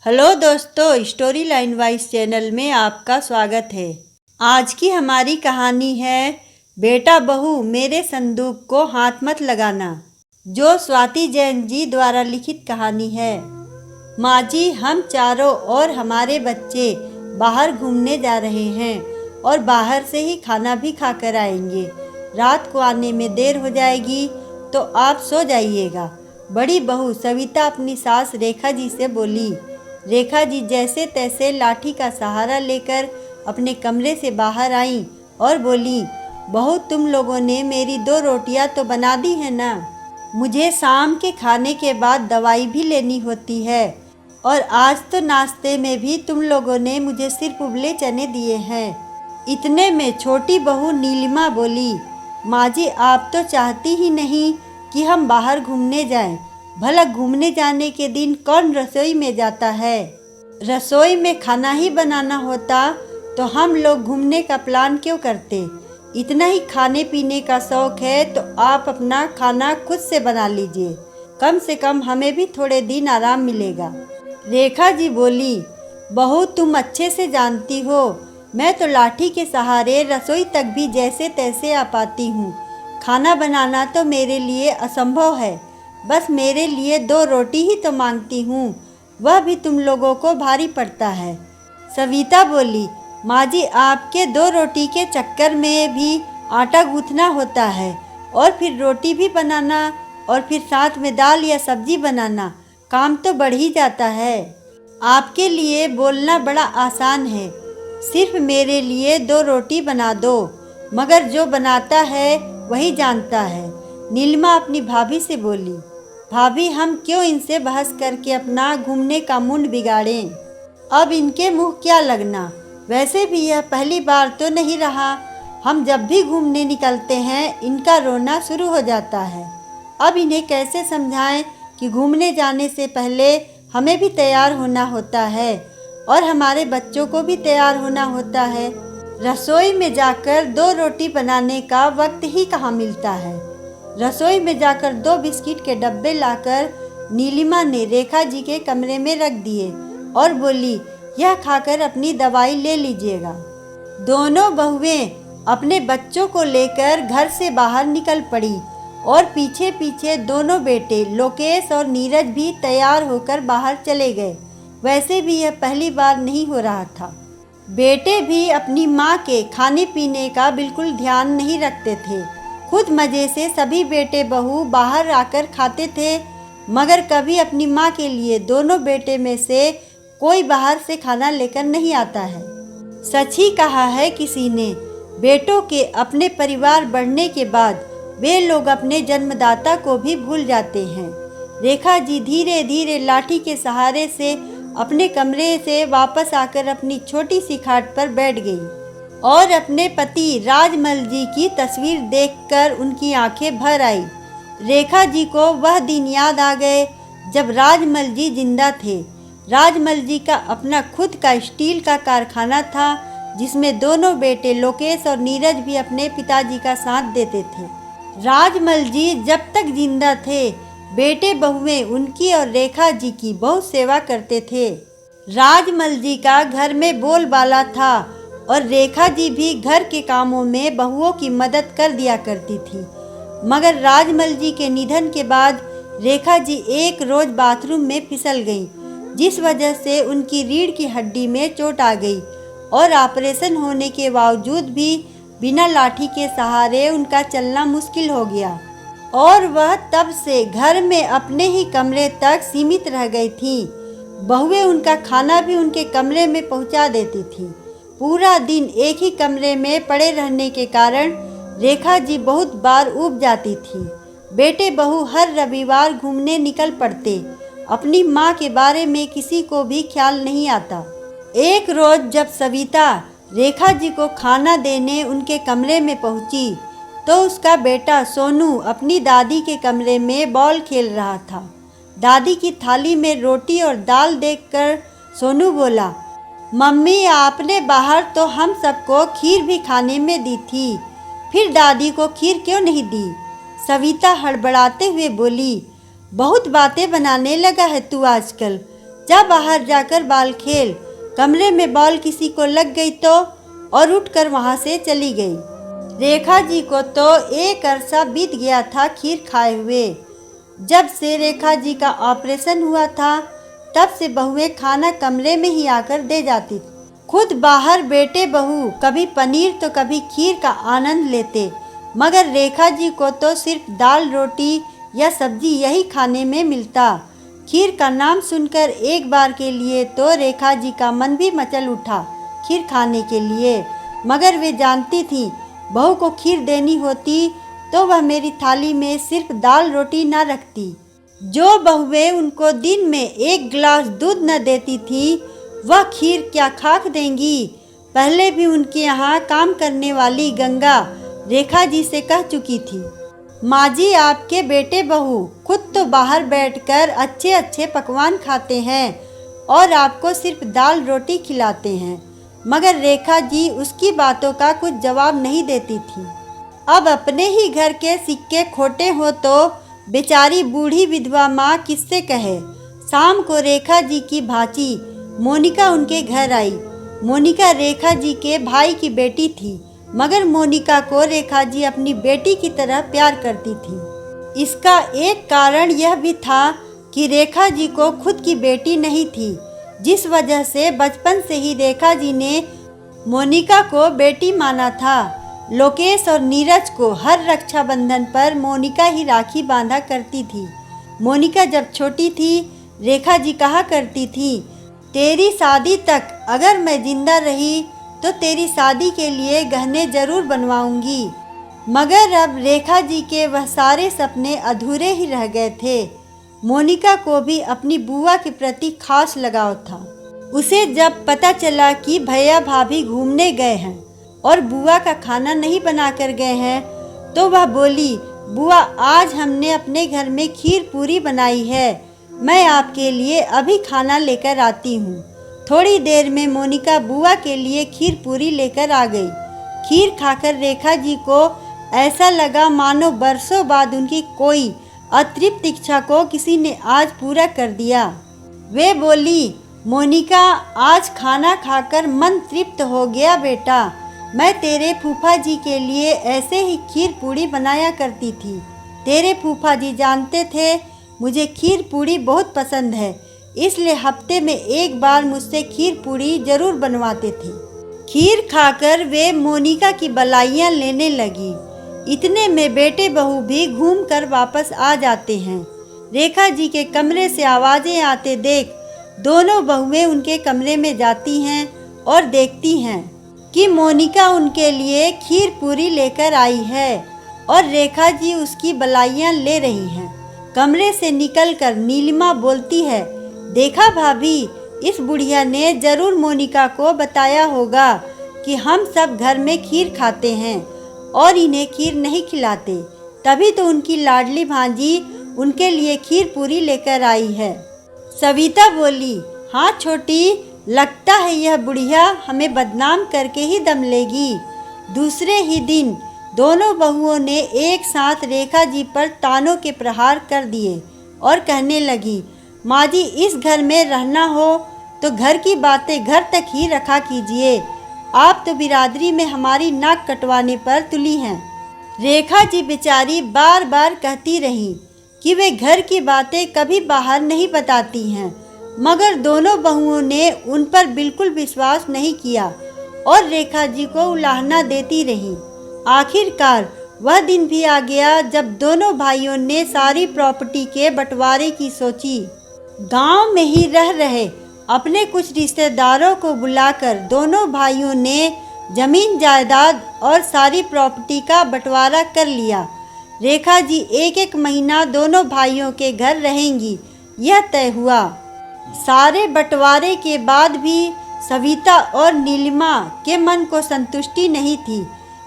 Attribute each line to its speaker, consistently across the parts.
Speaker 1: Hello दोस्तों, story line wise channel में आपका स्वागत है। आज की हमारी कहानी है बेटा बहू मेरे संदूक को हाथ मत लगाना, जो स्वाति जैन जी द्वारा लिखित कहानी है। माँ जी, हम चारों और हमारे बच्चे बाहर घूमने जा रहे हैं और बाहर से ही खाना भी खा कर आएंगे। रात को आने में देर हो जाएगी तो आप सो जाइएगा। बड़ी बहू सविता अपनी सास रेखा जी से बोली। रेखा जी जैसे तैसे लाठी का सहारा लेकर अपने कमरे से बाहर आईं और बोली, बहू तुम लोगों ने मेरी 2 रोटियां तो बना दी है ना? मुझे शाम के खाने के बाद दवाई भी लेनी होती है और आज तो नाश्ते में भी तुम लोगों ने मुझे सिर्फ उबले चने दिए हैं। इतने में छोटी बहू नीलिमा बोली, माँ जी आप तो चाहती ही नहीं कि हम बाहर घूमने जाएं। भला घूमने जाने के दिन कौन रसोई में जाता है? रसोई में खाना ही बनाना होता तो हम लोग घूमने का प्लान क्यों करते? इतना ही खाने पीने का शौक है तो आप अपना खाना खुद से बना लीजिए, कम से कम हमें भी थोड़े दिन आराम मिलेगा। रेखा जी बोली, बहू तुम अच्छे से जानती हो मैं तो लाठी के सहारे रसोई तक भी जैसे तैसे आ पाती हूँ। खाना बनाना तो मेरे लिए असंभव है। बस मेरे लिए 2 रोटी ही तो मांगती हूँ, वह भी तुम लोगों को भारी पड़ता है। सविता बोली, माँ जी आपके 2 रोटी के चक्कर में भी आटा गूँथना होता है और फिर रोटी भी बनाना और फिर साथ में दाल या सब्जी बनाना, काम तो बढ़ ही जाता है। आपके लिए बोलना बड़ा आसान है, सिर्फ मेरे लिए 2 रोटी बना दो, मगर जो बनाता है वही जानता है। नीलिमा अपनी भाभी से बोली, भाभी हम क्यों इनसे बहस करके अपना घूमने का मूड बिगाड़ें? अब इनके मुंह क्या लगना, वैसे भी यह पहली बार तो नहीं रहा। हम जब भी घूमने निकलते हैं इनका रोना शुरू हो जाता है। अब इन्हें कैसे समझाएं कि घूमने जाने से पहले हमें भी तैयार होना होता है और हमारे बच्चों को भी तैयार होना होता है। रसोई में जाकर 2 रोटी बनाने का वक्त ही कहाँ मिलता है। रसोई में जाकर 2 बिस्किट के डब्बे लाकर नीलिमा ने रेखा जी के कमरे में रख दिए और बोली, यह खाकर अपनी दवाई ले लीजिएगा। दोनों बहुएं अपने बच्चों को लेकर घर से बाहर निकल पड़ी और पीछे पीछे दोनों बेटे लोकेश और नीरज भी तैयार होकर बाहर चले गए। वैसे भी यह पहली बार नहीं हो रहा था। बेटे भी अपनी माँ के खाने पीने का बिल्कुल ध्यान नहीं रखते थे। खुद मज़े से सभी बेटे बहू बाहर आकर खाते थे, मगर कभी अपनी माँ के लिए दोनों बेटे में से कोई बाहर से खाना लेकर नहीं आता है। सच ही कहा है किसी ने, बेटों के अपने परिवार बढ़ने के बाद वे लोग अपने जन्मदाता को भी भूल जाते हैं। रेखा जी धीरे धीरे लाठी के सहारे से अपने कमरे से वापस आकर अपनी छोटी सी खाट पर बैठ गई और अपने पति राजमल जी की तस्वीर देखकर उनकी आंखें भर आई। रेखा जी को वह दिन याद आ गए जब राजमल जी जिंदा थे। राजमल जी का अपना खुद का स्टील का कारखाना था, जिसमें दोनों बेटे लोकेश और नीरज भी अपने पिताजी का साथ देते थे। राजमल जी जब तक जिंदा थे बेटे बहुएं उनकी और रेखा जी की बहुत सेवा करते थे। राजमल जी का घर में बोलबाला था और रेखा जी भी घर के कामों में बहुओं की मदद कर दिया करती थी। मगर राजमल जी के निधन के बाद रेखा जी एक रोज बाथरूम में फिसल गईं, जिस वजह से उनकी रीढ़ की हड्डी में चोट आ गई और ऑपरेशन होने के बावजूद भी बिना लाठी के सहारे उनका चलना मुश्किल हो गया और वह तब से घर में अपने ही कमरे तक सीमित रह गई थीं। बहुएं उनका खाना भी उनके कमरे में पहुंचा देती थीं। पूरा दिन एक ही कमरे में पड़े रहने के कारण रेखा जी बहुत बार ऊब जाती थी। बेटे बहू हर रविवार घूमने निकल पड़ते, अपनी माँ के बारे में किसी को भी ख्याल नहीं आता। एक रोज जब सविता रेखा जी को खाना देने उनके कमरे में पहुंची तो उसका बेटा सोनू अपनी दादी के कमरे में बॉल खेल रहा था। दादी की थाली में रोटी और दाल देखकर सोनू बोला, मम्मी आपने बाहर तो हम सबको खीर भी खाने में दी थी, फिर दादी को खीर क्यों नहीं दी? सविता हड़बड़ाते हुए बोली, बहुत बातें बनाने लगा है तू आजकल। जा बाहर जाकर बॉल खेल। कमरे में बॉल किसी को लग गई तो, और उठकर वहाँ से चली गई। रेखा जी को तो एक अरसा बीत गया था खीर खाए हुए। जब से रेखा जी का ऑपरेशन हुआ था तब से बहुएं खाना कमरे में ही आकर दे जाती। खुद बाहर बेटे बहू कभी पनीर तो कभी खीर का आनंद लेते, मगर रेखा जी को तो सिर्फ दाल रोटी या सब्जी यही खाने में मिलता। खीर का नाम सुनकर एक बार के लिए तो रेखा जी का मन भी मचल उठा खीर खाने के लिए, मगर वे जानती थीं बहू को खीर देनी होती तो वह मेरी थाली में सिर्फ दाल रोटी न रखती। जो बहुएं उनको दिन में एक गिलास दूध न देती थी वह खीर क्या खाक देंगी। पहले भी उनके यहाँ काम करने वाली गंगा रेखा जी से कह चुकी थी, माँ जी आपके बेटे बहू खुद तो बाहर बैठकर अच्छे अच्छे पकवान खाते हैं और आपको सिर्फ दाल रोटी खिलाते हैं, मगर रेखा जी उसकी बातों का कुछ जवाब नहीं देती थी। अब अपने ही घर के सिक्के खोटे हो तो बेचारी बूढ़ी विधवा माँ किससे कहे। शाम को रेखा जी की भांजी मोनिका उनके घर आई। मोनिका रेखा जी के भाई की बेटी थी, मगर मोनिका को रेखा जी अपनी बेटी की तरह प्यार करती थी। इसका एक कारण यह भी था कि रेखा जी को खुद की बेटी नहीं थी, जिस वजह से बचपन से ही रेखा जी ने मोनिका को बेटी माना था। लोकेश और नीरज को हर रक्षाबंधन पर मोनिका ही राखी बांधा करती थी। मोनिका जब छोटी थी रेखा जी कहा करती थी, तेरी शादी तक अगर मैं जिंदा रही तो तेरी शादी के लिए गहने जरूर बनवाऊंगी। मगर अब रेखा जी के वह सारे सपने अधूरे ही रह गए थे। मोनिका को भी अपनी बुआ के प्रति खास लगाव था। उसे जब पता चला कि भैया भाभी घूमने गए हैं और बुआ का खाना नहीं बनाकर गए हैं तो वह बोली, बुआ आज हमने अपने घर में खीर पूरी बनाई है, मैं आपके लिए अभी खाना लेकर आती हूँ। थोड़ी देर में मोनिका बुआ के लिए खीर पूरी लेकर आ गई। खीर खाकर रेखा जी को ऐसा लगा मानो बरसों बाद उनकी कोई अतृप्त इच्छा को किसी ने आज पूरा कर दिया। वे बोली, मोनिका आज खाना खाकर मन तृप्त हो गया बेटा, मैं तेरे फूफा जी के लिए ऐसे ही खीर पूड़ी बनाया करती थी। तेरे फूफा जी जानते थे मुझे खीर पूड़ी बहुत पसंद है, इसलिए हफ्ते में एक बार मुझसे खीर पूड़ी जरूर बनवाते थे। खीर खाकर वे मोनिका की बलाइयाँ लेने लगी। इतने में बेटे बहू भी घूम कर वापस आ जाते हैं। रेखा जी के कमरे से आवाज़ें आते देख दोनों बहुएं उनके कमरे में जाती हैं और देखती हैं कि मोनिका उनके लिए खीर पूरी लेकर आई है और रेखा जी उसकी बलाइयाँ ले रही हैं। कमरे से निकलकर नीलिमा बोलती है, देखा भाभी, इस बुढ़िया ने जरूर मोनिका को बताया होगा कि हम सब घर में खीर खाते हैं और इन्हें खीर नहीं खिलाते, तभी तो उनकी लाडली भांजी उनके लिए खीर पूरी लेकर आई है। सविता बोली, हाँ छोटी, लगता है यह बुढ़िया हमें बदनाम करके ही दम लेगी। दूसरे ही दिन दोनों बहुओं ने एक साथ रेखा जी पर तानों के प्रहार कर दिए और कहने लगी, माँ जी इस घर में रहना हो तो घर की बातें घर तक ही रखा कीजिए, आप तो बिरादरी में हमारी नाक कटवाने पर तुली हैं। रेखा जी बेचारी बार बार कहती रहीं कि वे घर की बातें कभी बाहर नहीं बताती हैं, मगर दोनों बहुओं ने उन पर बिल्कुल विश्वास नहीं किया और रेखा जी को उलाहना देती रहीं। आखिरकार वह दिन भी आ गया जब दोनों भाइयों ने सारी प्रॉपर्टी के बंटवारे की सोची। गांव में ही रह रहे अपने कुछ रिश्तेदारों को बुलाकर दोनों भाइयों ने जमीन जायदाद और सारी प्रॉपर्टी का बंटवारा कर लिया। रेखा जी एक एक महीना दोनों भाइयों के घर रहेंगी, यह तय हुआ। सारे बंटवारे के बाद भी सविता और नीलिमा के मन को संतुष्टि नहीं थी,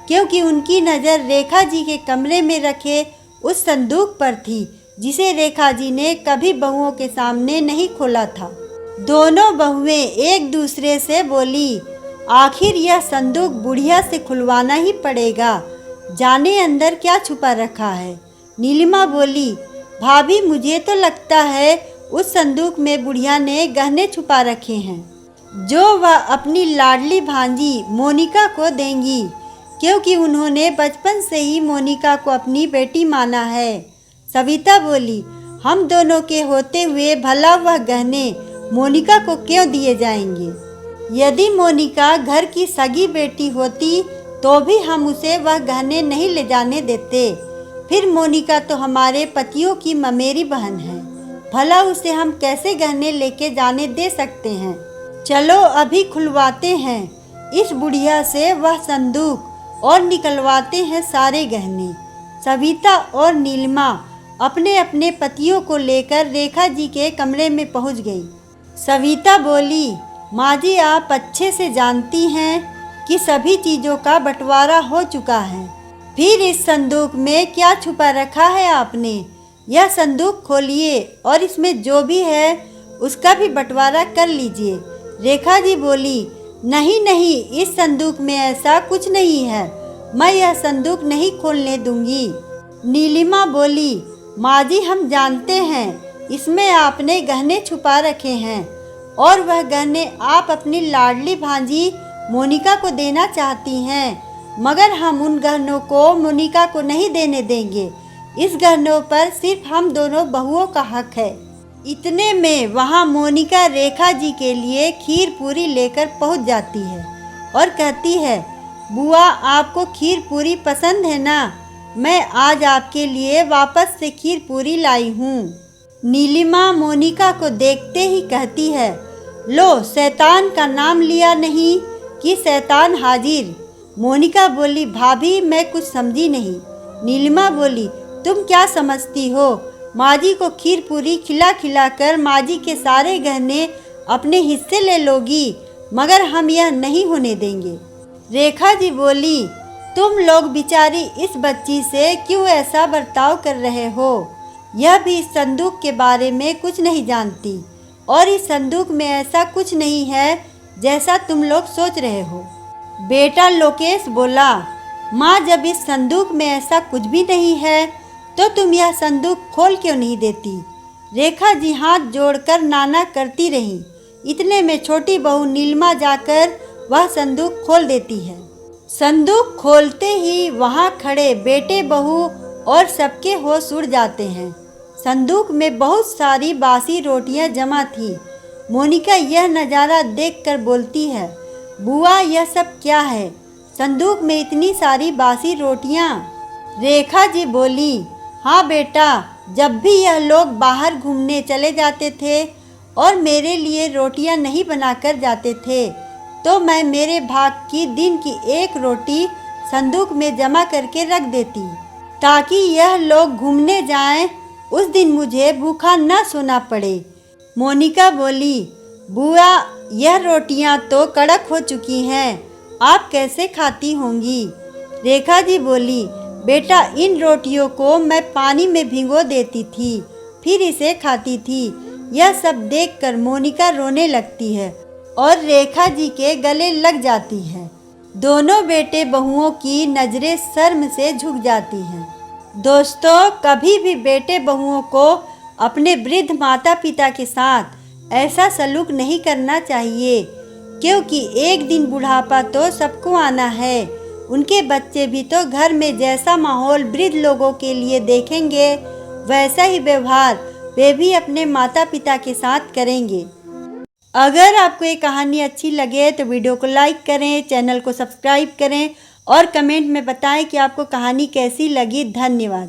Speaker 1: क्योंकि उनकी नज़र रेखा जी के कमरे में रखे उस संदूक पर थी जिसे रेखा जी ने कभी बहुओं के सामने नहीं खोला था। दोनों बहुएं एक दूसरे से बोली, आखिर यह संदूक बुढ़िया से खुलवाना ही पड़ेगा, जाने अंदर क्या छुपा रखा है। नीलिमा बोली, भाभी मुझे तो लगता है उस संदूक में बुढ़िया ने गहने छुपा रखे हैं जो वह अपनी लाडली भांजी मोनिका को देंगी, क्योंकि उन्होंने बचपन से ही मोनिका को अपनी बेटी माना है। सविता बोली, हम दोनों के होते हुए भला वह गहने मोनिका को क्यों दिए जाएंगे? यदि मोनिका घर की सगी बेटी होती तो भी हम उसे वह गहने नहीं ले जाने देते। फिर मोनिका तो हमारे पतियों की ममेरी बहन है, भला उसे हम कैसे गहने लेके जाने दे सकते हैं? चलो अभी खुलवाते हैं इस बुढ़िया से वह संदूक और निकलवाते हैं सारे गहने। सविता और नीलिमा अपने अपने पतियों को लेकर रेखा जी के कमरे में पहुंच गई। सविता बोली, माँ जी आप अच्छे से जानती हैं कि सभी चीज़ों का बंटवारा हो चुका है, फिर इस संदूक में क्या छुपा रखा है आपने? यह संदूक खोलिए और इसमें जो भी है उसका भी बंटवारा कर लीजिए। रेखा जी बोली, नहीं नहीं, इस संदूक में ऐसा कुछ नहीं है, मैं यह संदूक नहीं खोलने दूंगी। नीलिमा बोली, माँ जी हम जानते हैं इसमें आपने गहने छुपा रखे हैं और वह गहने आप अपनी लाडली भांजी मोनिका को देना चाहती हैं, मगर हम उन गहनों को मोनिका को नहीं देने देंगे। इस गहनों पर सिर्फ हम दोनों बहुओं का हक है। इतने में वहाँ मोनिका रेखा जी के लिए खीर पूरी लेकर पहुँच जाती है और कहती है, बुआ आपको खीर पूरी पसंद है ना? मैं आज आपके लिए वापस से खीर पूरी लाई हूँ। नीलिमा मोनिका को देखते ही कहती है, लो शैतान का नाम लिया नहीं कि शैतान हाजिर। मोनिका बोली, भाभी मैं कुछ समझी नहीं। नीलिमा बोली, तुम क्या समझती हो? माँ जी को खीर पूरी खिला खिला कर माँ जी के सारे गहने अपने हिस्से ले लोगी, मगर हम यह नहीं होने देंगे। रेखा जी बोली, तुम लोग बेचारी इस बच्ची से क्यों ऐसा बर्ताव कर रहे हो? यह भी इस संदूक के बारे में कुछ नहीं जानती और इस संदूक में ऐसा कुछ नहीं है जैसा तुम लोग सोच रहे हो। बेटा लोकेश बोला, माँ जब इस संदूक में ऐसा कुछ भी नहीं है तो तुम यह संदूक खोल क्यों नहीं देती? रेखा जी हाथ जोड़कर नाना करती रही। इतने में छोटी बहू नीलिमा जाकर वह संदूक खोल देती है। संदूक खोलते ही वहाँ खड़े बेटे बहू और सबके होश उड़ जाते हैं। संदूक में बहुत सारी बासी रोटियां जमा थी। मोनिका यह नज़ारा देखकर बोलती है, बुआ यह सब क्या है? संदूक में इतनी सारी बासी रोटियां। रेखा जी बोली, हाँ बेटा, जब भी यह लोग बाहर घूमने चले जाते थे और मेरे लिए रोटियां नहीं बनाकर जाते थे तो मैं मेरे भाग की दिन की एक रोटी संदूक में जमा करके रख देती ताकि यह लोग घूमने जाएं, उस दिन मुझे भूखा न सोना पड़े। मोनिका बोली, बुआ यह रोटियां तो कड़क हो चुकी हैं, आप कैसे खाती होंगी? रेखा जी बोली, बेटा इन रोटियों को मैं पानी में भिगो देती थी फिर इसे खाती थी। यह सब देखकर मोनिका रोने लगती है और रेखा जी के गले लग जाती है। दोनों बेटे बहुओं की नज़रें शर्म से झुक जाती हैं। दोस्तों, कभी भी बेटे बहुओं को अपने वृद्ध माता पिता के साथ ऐसा सलूक नहीं करना चाहिए, क्योंकि एक दिन बुढ़ापा तो सबको आना है। उनके बच्चे भी तो घर में जैसा माहौल वृद्ध लोगों के लिए देखेंगे वैसा ही व्यवहार वे भी अपने माता पिता के साथ करेंगे। अगर आपको ये कहानी अच्छी लगे तो वीडियो को लाइक करें, चैनल को सब्सक्राइब करें और कमेंट में बताएं कि आपको कहानी कैसी लगी। धन्यवाद।